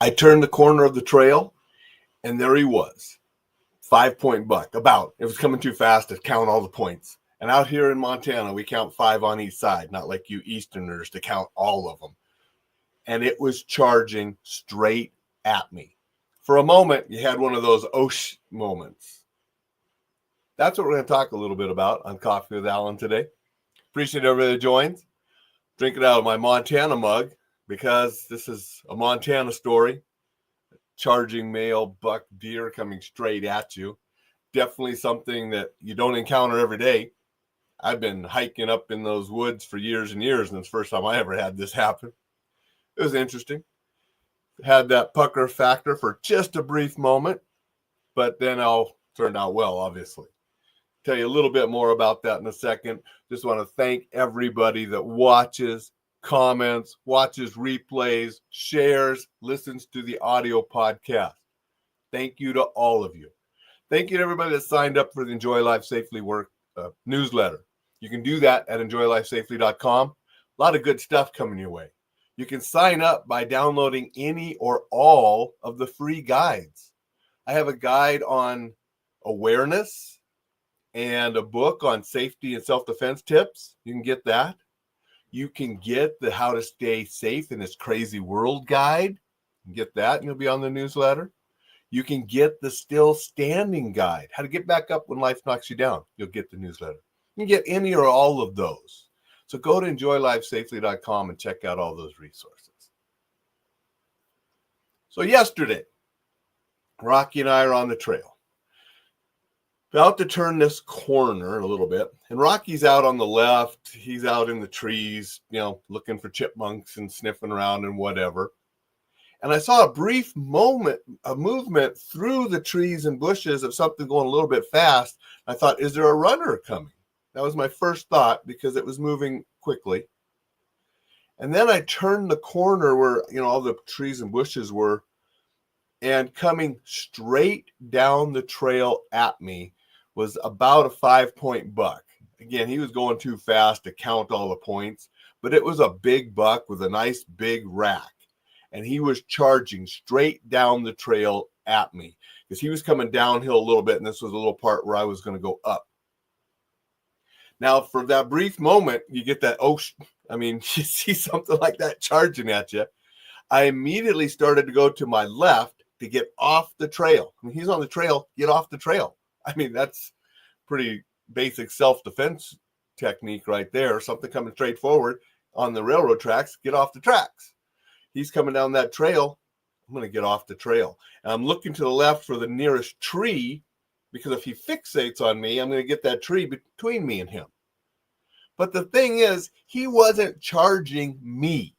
I turned the corner of the trail, and there he was. 5-point buck, about. It was coming too fast to count all the points. And out here in Montana, we count 5 on each side, not like you Easterners to count all of them. And it was charging straight at me. For a moment, you had one of those "osh" moments. That's what we're going to talk a little bit about on Coffee with Alain today. Appreciate everybody that joins. Drinking out of my Montana mug because this is a Montana story. Charging male buck deer coming straight at you. Definitely something that you don't encounter every day. I've been hiking up in those woods for years and years, and it's the first time I ever had this happen. It was interesting. Had that pucker factor for just a brief moment, but then all turned out well, obviously. Tell you a little bit more about that in a second. Just want to thank everybody that watches, comments, watches replays, shares, listens to the audio podcast. Thank you to all of you. Thank you to everybody that signed up for the Enjoy Life Safely Work newsletter. You can do that at enjoylifesafely.com. A lot of good stuff coming your way. You can sign up by downloading any or all of the free guides. I have a guide on awareness and a book on safety and self-defense tips. You can get that. You can get the How to Stay Safe in This Crazy World guide. You can get that, and you'll be on the newsletter. You can get the Still Standing guide, how to get back up when life knocks you down. You'll get the newsletter. You can get any or all of those. So go to enjoylifesafely.com and check out all those resources. So yesterday, Rocky and I are on the trail. About to turn this corner a little bit, and Rocky's out on the left. He's out in the trees, looking for chipmunks and sniffing around and whatever. And I saw a brief movement through the trees and bushes of something going a little bit fast. I thought, is there a runner coming? That was my first thought because it was moving quickly. And then I turned the corner where, all the trees and bushes were, and coming straight down the trail at me was about a 5-point buck. Again, he was going too fast to count all the points, but it was a big buck with a nice big rack. And he was charging straight down the trail at me because he was coming downhill a little bit, and this was a little part where I was going to go up. Now, for that brief moment, you get that, you see something like that charging at you. I immediately started to go to my left to get off the trail. He's on the trail, get off the trail. That's pretty basic self-defense technique right there. Something coming straight forward on the railroad tracks, get off the tracks. He's coming down that trail. I'm going to get off the trail. And I'm looking to the left for the nearest tree because if he fixates on me, I'm going to get that tree between me and him. But the thing is, he wasn't charging me.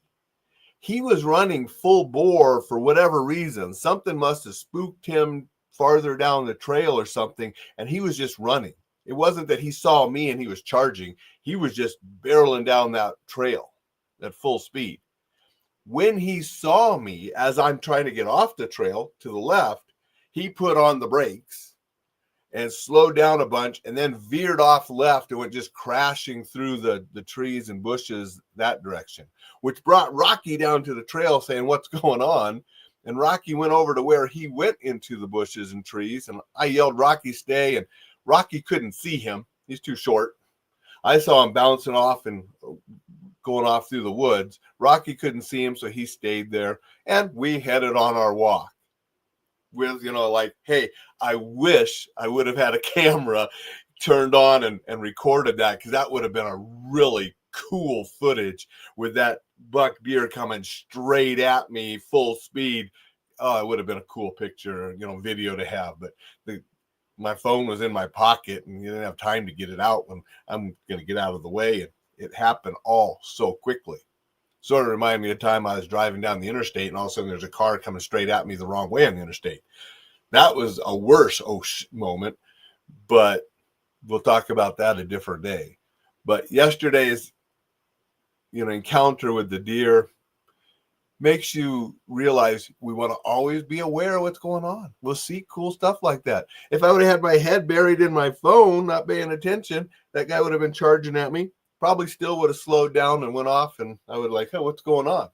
He was running full bore for whatever reason. Something must have spooked him farther down the trail or something, and he was just running. It wasn't that he saw me and he was charging. He was just barreling down that trail at full speed. When he saw me as I'm trying to get off the trail to the left, he put on the brakes and slowed down a bunch and then veered off left and went just crashing through the trees and bushes that direction, which brought Rocky down to the trail saying, "What's going on?" And Rocky went over to where he went into the bushes and trees, and I yelled, "Rocky, stay!" And Rocky couldn't see him. He's too short. I saw him bouncing off and going off through the woods. Rocky couldn't see him, so he stayed there, and we headed on our walk with, hey, I wish I would have had a camera turned on and recorded that, because that would have been a really cool footage with that buck deer coming straight at me full speed. Oh, it would have been a cool picture, video to have, but my phone was in my pocket and you didn't have time to get it out when I'm going to get out of the way. And it happened all so quickly. Sort of reminded me of the time I was driving down the interstate and all of a sudden there's a car coming straight at me the wrong way on the interstate. That was a worse moment, but we'll talk about that a different day. But yesterday's, encounter with the deer makes you realize we want to always be aware of what's going on. We'll see cool stuff like that. If I would have had my head buried in my phone, not paying attention, that guy would have been charging at me. Probably still would have slowed down and went off, and I would have hey, what's going on?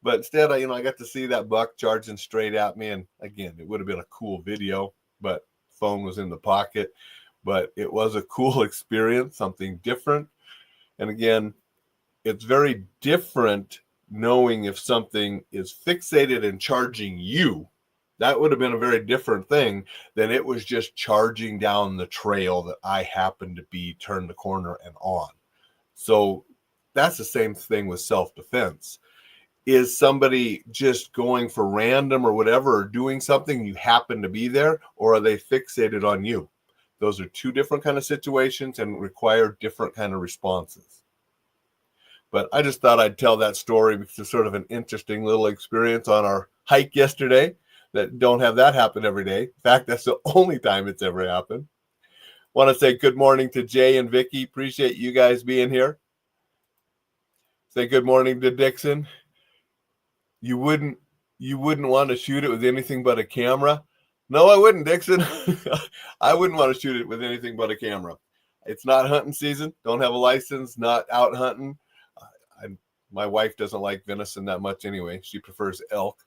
But instead, I got to see that buck charging straight at me. And again, it would have been a cool video, but phone was in the pocket. But it was a cool experience, something different. And again, it's very different knowing if something is fixated and charging you. That would have been a very different thing than it was just charging down the trail that I happened to be turned the corner and on. So that's the same thing with self-defense. Is somebody just going for random or whatever, or doing something, you happen to be there, or are they fixated on you? Those are two different kind of situations and require different kind of responses. But I just thought I'd tell that story because it's sort of an interesting little experience on our hike yesterday that don't have that happen every day. In fact, that's the only time it's ever happened. Want to say good morning to Jay and Vicky. Appreciate you guys being here. Say good morning to Dixon. You wouldn't want to shoot it with anything but a camera? No, I wouldn't, Dixon. I wouldn't want to shoot it with anything but a camera. It's not hunting season. Don't have a license. Not out hunting. My wife doesn't like venison that much anyway. She prefers elk.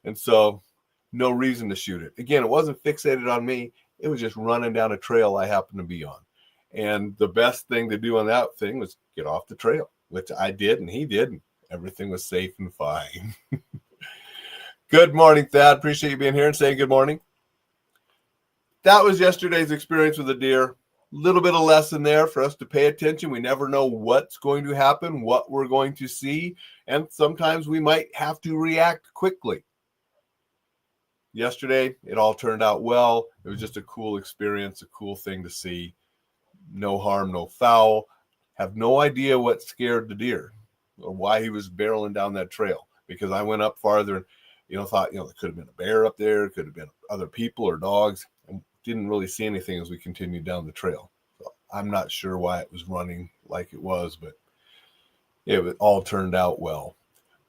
And so no reason to shoot it. Again, it wasn't fixated on me. It was just running down a trail I happened to be on. And the best thing to do on that thing was get off the trail, which I did and he did. And everything was safe and fine. Good morning, Thad. Appreciate you being here and saying good morning. That was yesterday's experience with a deer. Little bit of lesson there for us to pay attention. We never know what's going to happen, what we're going to see, and sometimes we might have to react quickly. Yesterday, it all turned out well. It was just a cool experience, a cool thing to see. No harm, no foul. Have no idea what scared the deer or why he was barreling down that trail, because I went up farther and thought there could have been a bear up there, could have been other people or dogs. Didn't really see anything as we continued down the trail. So I'm not sure why it was running like it was, but it all turned out well.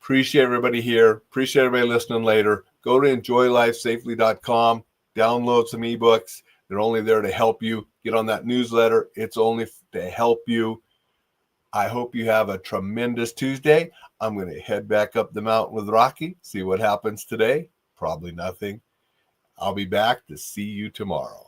Appreciate everybody here. Appreciate everybody listening later. Go to enjoylifesafely.com. Download some ebooks. They're only there to help you. Get on that newsletter. It's only to help you. I hope you have a tremendous Tuesday. I'm going to head back up the mountain with Rocky, see what happens today. Probably nothing. I'll be back to see you tomorrow.